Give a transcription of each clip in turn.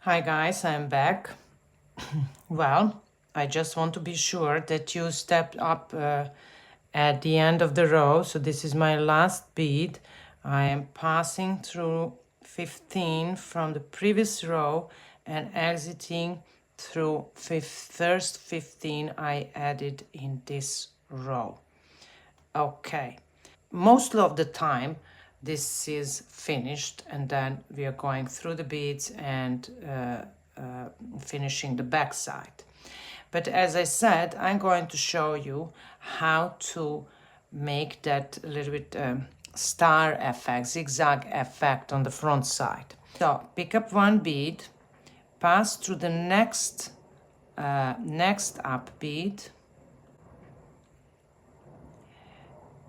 Hi guys, I'm back. Well, I just want to be sure that you stepped up at the end of the row. So this is my last bead. I am passing through 15 from the previous row and exiting through first 15 I added in this row. Okay, most of the time this is finished, and then we are going through the beads and finishing the back side. But as I said, I'm going to show you how to make that a little bit star effect, zigzag effect on the front side. So pick up one bead, pass through the next up bead,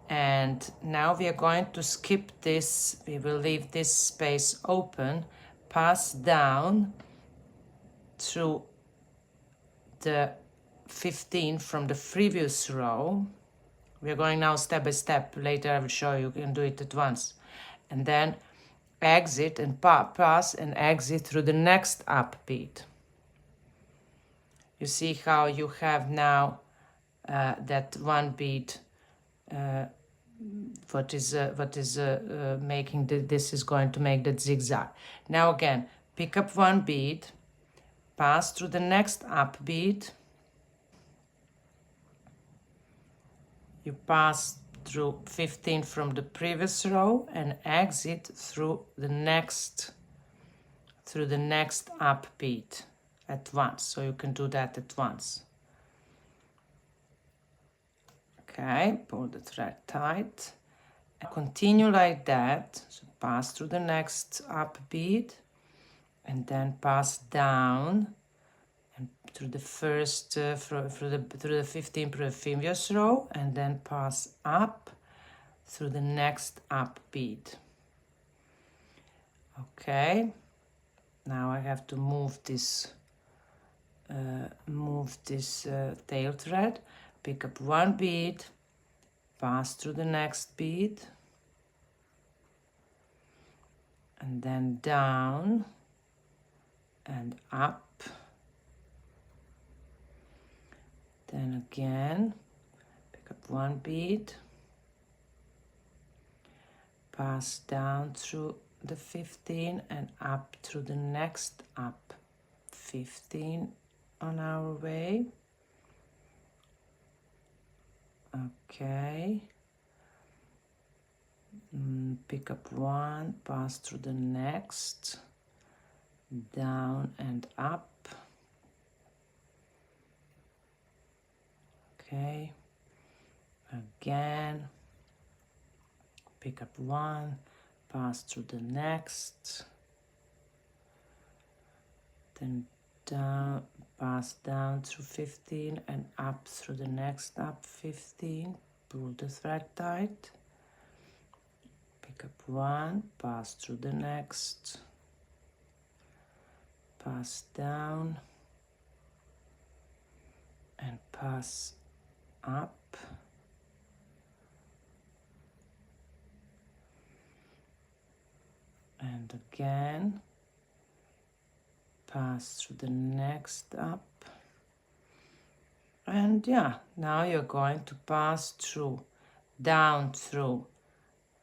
and now we are going to skip this. We will leave this space open, pass down through the 15 from the previous row. We are going now step by step. Later I will show you can do it at once. And then exit and pass and exit through the next up bead. You see how you have now that one bead what is making this is going to make that zigzag. Now again, pick up one bead, pass through the next up bead. You pass through 15 from the previous row and exit through the next up bead at once. So you can do that at once. Okay, pull the thread tight. Continue like that. So pass through the next up bead and then pass down and through the first through the 15 previous row, and then pass up through the next up bead. Okay, now I have to move this tail thread. Pick up one bead, pass through the next bead, and then down and up. Then again, pick up one bead, pass down through the 15 and up through the next up 15 on our way. Okay. Pick up one, pass through the next, down and up. Okay, again, pick up one, pass through the next, then down, pass down through 15 and up through the next up 15, pull the thread tight, pick up one, pass through the next, pass down and pass up, and again pass through the next up. And yeah, now you're going to pass through down through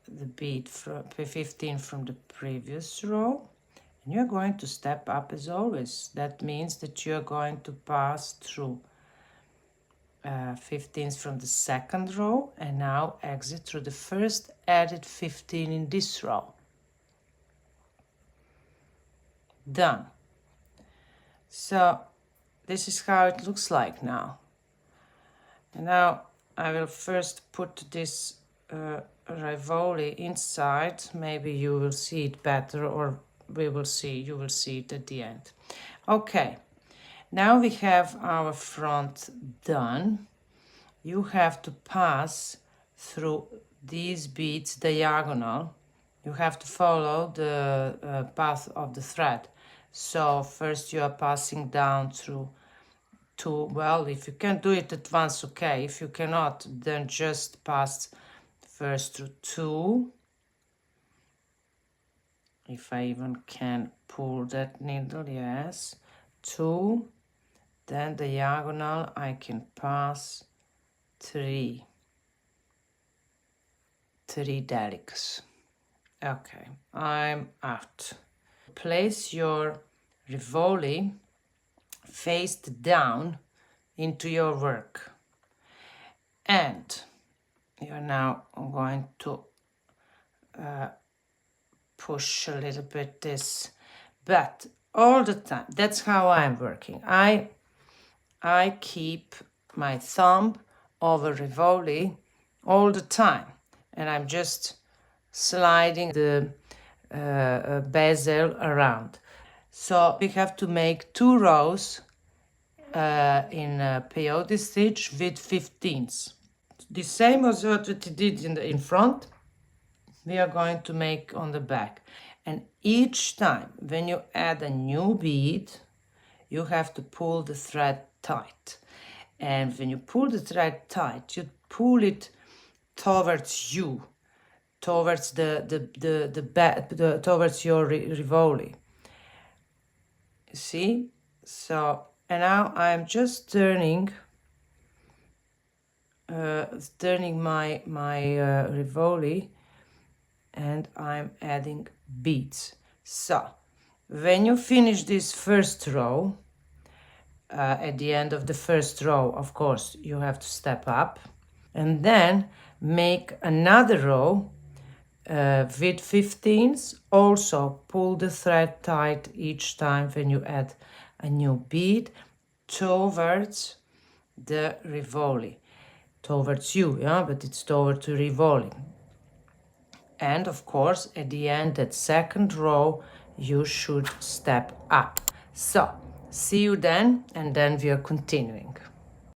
the bead from 15 from the previous row, and you're going to step up as always. That means that you're going to pass through 15s from the second row and now exit through the first added 15 in this row. Done. So this is how it looks like now. And now I will first put this rivoli inside. Maybe you will see it better, or we will see, you will see it at the end. Okay, now we have our front done. You have to pass through these beads diagonal. You have to follow the path of the thread. So first you are passing down through two. Well, if you can do it at once, okay. If you cannot, then just pass first through two if I even can pull that needle, yes, 2, then diagonal I can pass 3 delics. Okay, I'm out. Place your rivoli face down into your work, and you're now going to push a little bit this, but all the time. That's how I'm working. I keep my thumb over rivoli all the time, and I'm just sliding the bezel around. So we have to make 2 rows in a peyote stitch with 15s. The same as what we did in front, we are going to make on the back. And each time when you add a new bead, you have to pull the thread tight. And when you pull the thread tight, you pull it towards you, towards towards your rivoli. See? So, and now I'm just turning my rivoli, and I'm adding beads. So when you finish this first row, at the end of the first row, of course, you have to step up and then make another row with 15s. Also pull the thread tight each time when you add a new bead towards the rivoli, towards you, yeah, but it's towards the rivoli. And of course, at the end, that second row, you should step up. So, see you then, and then we are continuing.